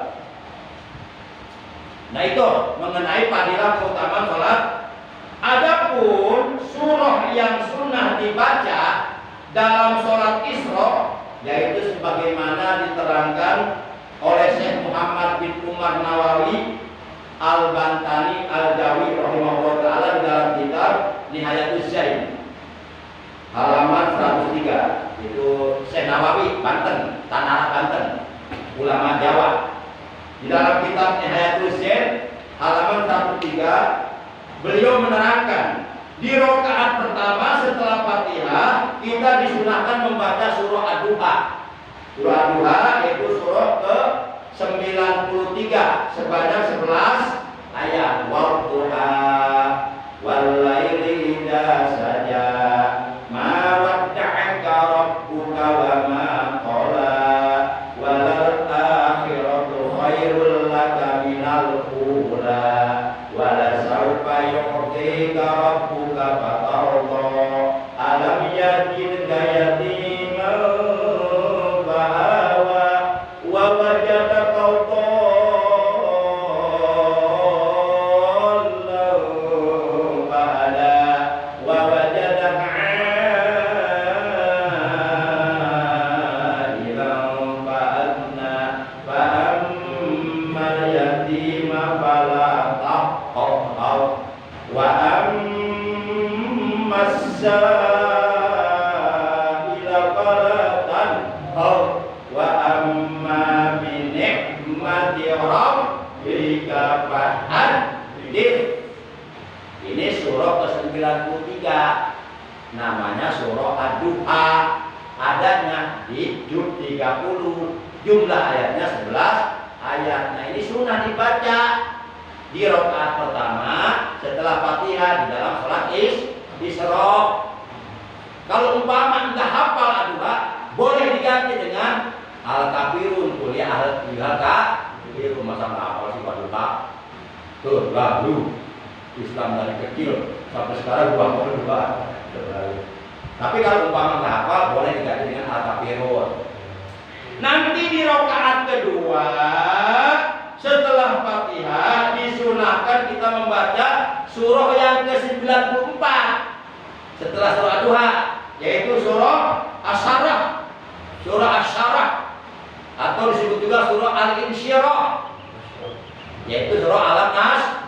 S2: Nah itu mengenai fadilah keutamaan salat. Adapun surah yang sunnah dibaca dalam salat Isra yaitu sebagaimana diterangkan oleh Syekh Muhammad bin Umar Nawawi Al-Bantani Al-Jawi rahimahullah ta'ala di dalam kitab Nihayatul Zain halaman 103. Itu Syekh Nawawi Banten, Tanah Banten, ulama Jawa. Di dalam kitab Nihayatul Zain halaman 103 beliau menerangkan di rakaat pertama setelah Fatihah kita disunahkan membaca surah Ad-Duha. Surah Ad-Duha yaitu surah ke-93 sebanyak 11 ayat. Wadduha wal-laili idza saja ma wadda'aka rabbuka wa ma qala wal akhiratu khairul laka minal ula wa la sawfa yu'tika rabbuka fatarda alam yajidka yatiman fa'awa wa wajadaka dhallan fahada wa wajadaka 'ailan fa'agna fa ammal yatima fala taqhar wa ammas sa'ila fala tanhar wa amma bi ni'mati rabbika fahaddits. Ini surah ke-93 namanya surah Ad-Duha, adanya di juz 30, jumlah ayatnya 11 ayat. Nah ini sunnah dibaca di rakaat pertama setelah Fatihah di dalam salat Isra. Kalau umpama enggak hafal Ad-Duha boleh diganti dengan Al-Kafirun, kuliah Al-Kafirun. Masa nggak hafal sih Ad-Duha? Tuh lalu Islam dari kecil sampai sekarang dua. Tapi kalau umpama nggak hafal boleh diganti dengan Al-Kafirun. Nanti di rakaat kedua setelah Fatihah disunahkan kita membaca surah yang ke-94 setelah surah Ad-Duha, yaitu surah Asy-Syarah. Surah Asy-Syarah atau disebut juga surah Al-Insyirah, yaitu surah Al-Nasr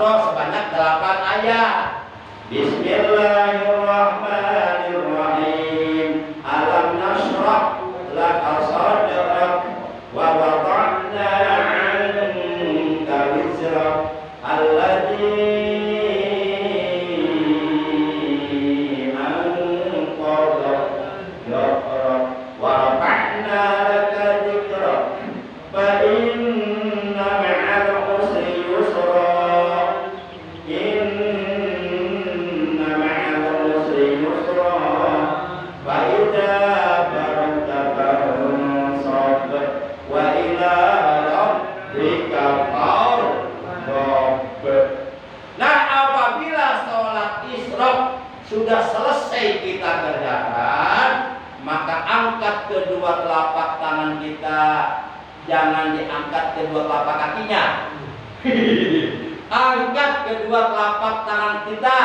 S2: sebanyak 8 ayat. Bismillahirrahmanirrahim. Alam nashrah laka sadrak wa wada'na 'anka wizrak alladzi anqadha dhahrak wa rafa'na laka dhikrak fa inna ma'al usri yusra inna ma'al usri yusra fa idza faragta fansab wa ila rabbika farghab. Nah, apabila sholat Isra sudah selesai kita kerjakan, maka angkat kedua telapak tangan kita, jangan diangkat kedua telapak kakinya. Angkat kedua telapak tangan kita,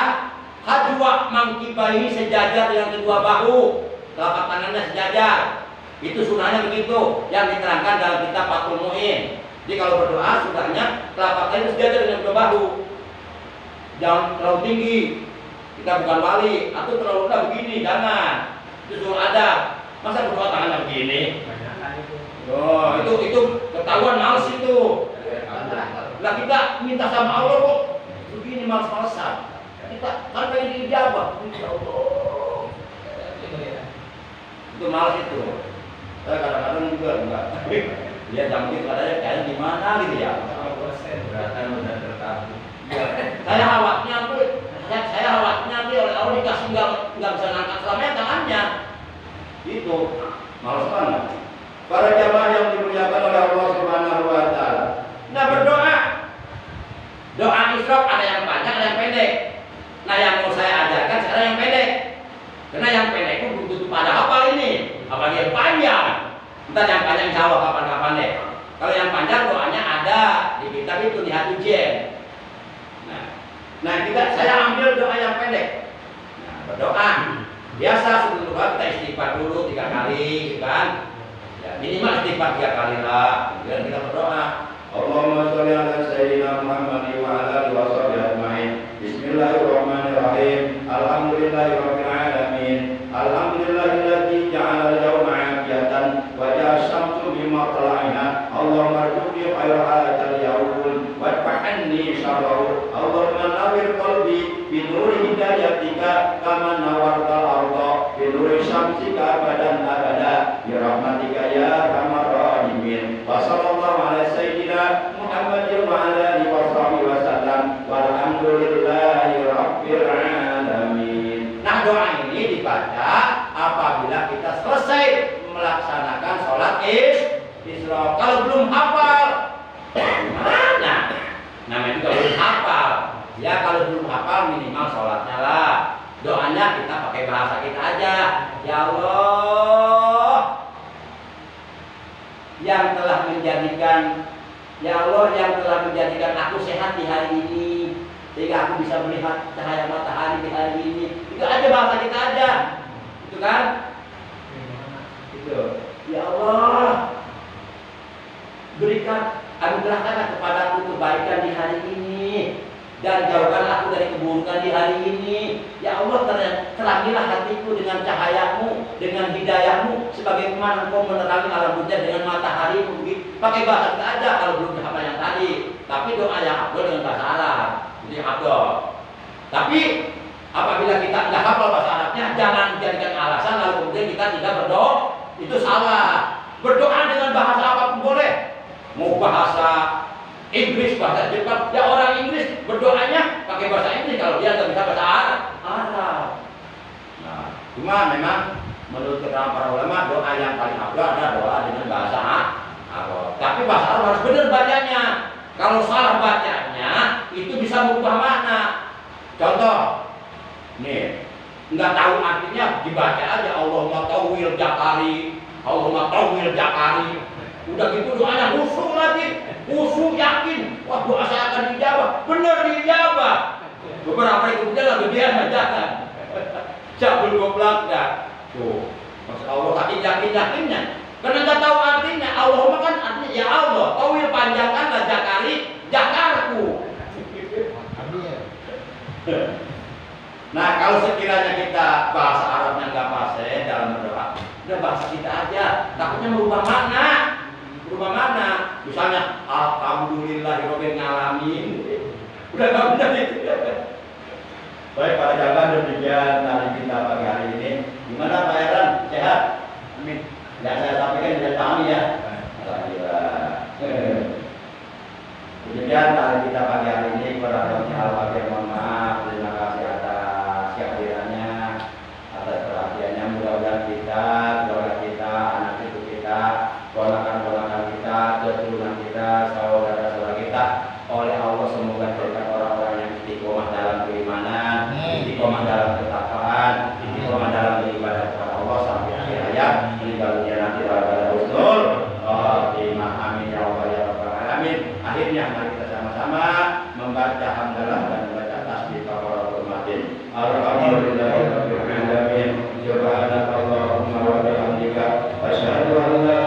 S2: hadwa mangkibahi sejajar dengan kedua bahu, telapak tangannya sejajar. Itu sunahnya begitu yang diterangkan dalam kitab Fathul Mu'in. Jadi kalau berdoa sunahnya telapak tangan sejajar dengan kedua bahu. Jangan terlalu tinggi, kita bukan wali, atau terlalu rendah begini, jangan. Itu suruh ada. Masa berdoa tangannya begini? Oh, itu ketahuan males itu. Lah kita minta sama Allah kok begini males-malesan. kita kan pengen dijawab. Ya Allah. Itu malas itu. Saya kadang-kadang juga enggak. Dia jangkit katanya kayaknya gimana gitu ya. Beratan udah tertabu. Saya khawatirnya tuh oleh Allah dikasih nggak bisa ngangkat selamanya tangannya. Itu malas banget. Para jamaah yang dimuliakan oleh Allah Subhanahu wa taala. Nah, berdoa. Doa Isra ada yang panjang, ada yang pendek. Nah, yang mau saya ajarkan sekarang yang pendek. Karena yang pendek itu belum tentu pada hafal ini. Apalagi yang panjang. Entar yang panjang insya Allah kapan-kapan deh. Kalau yang panjang doanya ada di kitab itu di hati jen. Nah, saya ambil doa yang pendek. Nah, berdoa. Biasa sebelum doa kita istighfar dulu 3 kali, kan? Ya, minimal istighfar 3 kali lah. Kemudian kita berdoa. Allahumma sholli ala sayyidina Muhammad wa ala alihi washabihi ajmain. Bismillahirrahmanirrahim. Alhamdulillahirabbil alamin. Alhamdulillahilladzi ja'ala al-yawma 'afiyatan wa ja'a asy-syamsu bima tala'ina. Allahumma rzuqni khairal hadzal yawm wa anni syarrahu. Allahumma nawwir qalbi bi nuri hidayatika kama nawartal arda bi nuri syamsika abadan abada bi rahmatika ya arhamar rahimin. Wa sallallahu ala sayyidina Muhammadin wa ala alihi washabihi wasallam walhamdulillahi rabbil alamin. Nah, doa ini dibaca apabila kita selesai melaksanakan sholat Isra. Kalau belum hafal, gimana? Namanya juga belum hafal. Ya kalau belum hafal minimal sholatnya lah. Doanya kita pakai bahasa kita aja. Ya Allah, yang telah menjadikan aku sehat di hari ini, sehingga aku bisa melihat cahaya matahari di hari ini. Itu aja bahasa kita aja, itu kan? Itu. Ya Allah, berikan anugerahkan kepadaku kebaikan di hari ini dan jauhkan aku dari keburukan di hari ini. Ya Allah, terangilah hatiku dengan cahayamu, dengan hidayahmu, sebagaimana engkau menerangi alam dunia dengan matahari. Pakai bahasa kita aja kalau belum hafal yang tadi. Tapi doa yang hafal dengan bahasa Arab, itu yang hafal. Tapi apabila kita tidak hafal bahasa Arabnya, jangan jadikan alasan lalu kemudian kita tidak berdoa. Itu salah. Berdoa dengan bahasa apapun boleh. Mau bahasa Inggris, bahasa Jepang, ya orang Inggris berdoanya pakai bahasa Inggris kalau dia nggak bisa bahasa Arab. Nah, cuma memang menurut keterangan para ulama doa yang paling afdal adalah doa dengan bahasa Arab. Tapi bahasa Arab harus benar bacanya. Kalau salah bacanya itu bisa merubah makna. Contoh, nih nggak tahu artinya dibaca aja Allahumma tawwil jakari, Allahumma tawwil jakari. Udah gitu doanya khusyuk lagi, khusyuk yakin, wah doa saya akan dijawab, benar dijawab. Beberapa itu kemudian lagi dia bacakan, cabul goblak dah. Tuh, maksud Allah saking yakinnya, karena nggak tahu artinya. Allahumma kan artinya ya Allah, tawil panjangkanlah jakari, jakarku. Nah, kalau sekiranya kita bahasa Arabnya nggak fasih dalam berdoa, udah bahasa kita aja, takutnya merubah makna. Misalnya alhamdulillahirabbil alamin. Udah nggak benar itu. Baik para jamaah, demikian tadi kita pagi hari ini. Gimana Pak Heran? Sehat? Amin. Yang saya sampaikan sudah pahami ya. Alhamdulillah. Demikian tadi kita pagi hari ini. Kurang lebihnya al-fakir mohon maaf. Terima kasih atas kehadirannya, atas perhatiannya. Mudah-mudahan kita, keluarga kita, anak cucu kita, ponakan-ponakan kita, keturunan kita, saudara-saudara kita, oleh Allah semoga dijadikan orang-orang yang istiqomah dalam keimanan, istiqomah dalam ketakwaan, istiqomah dalam beribadah kepada Allah sampai akhir hayat, meninggal dunia nanti pada husnul khotimah. Amin ya Allah ya rabbal alamin. Akhirnya mari kita sama-sama membaca hamdalah dan membaca tasbih kafaratul majid. Alhamdulillahirabbil alamin. Subhanakallahumma wa bihamdika asyhadu an la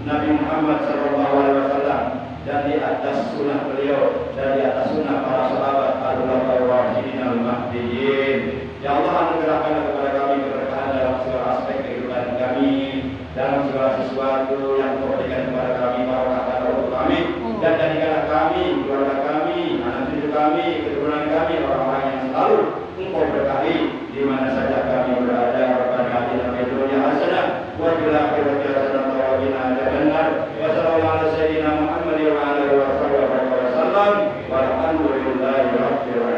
S1: Nabi Muhammad SAW dan di atas sunnah beliau dan di atas sunnah para sahabat al-khulafaur rasyidin al-mahdiyyin. Ya Allah, anugerahkan kepada kami keberkahan dalam segala aspek kehidupan kami, dalam segala sesuatu yang Engkau berikan kepada kami, barokah pada waktu kami, dan jadikanlah kami, keluarga kami, anak cucu kami, keturunan kami orang-orang yang selalu Engkau berkahi di mana saja kami berada. Rabbana atina fid dunya hasanah wa fil akhirati hasanah wa qina adzabannar. Wa sallallahu ala sayyidina Muhammad wa ala alihi wa sahbihi wa sallam. Walhamdulillahi rabbil alamin.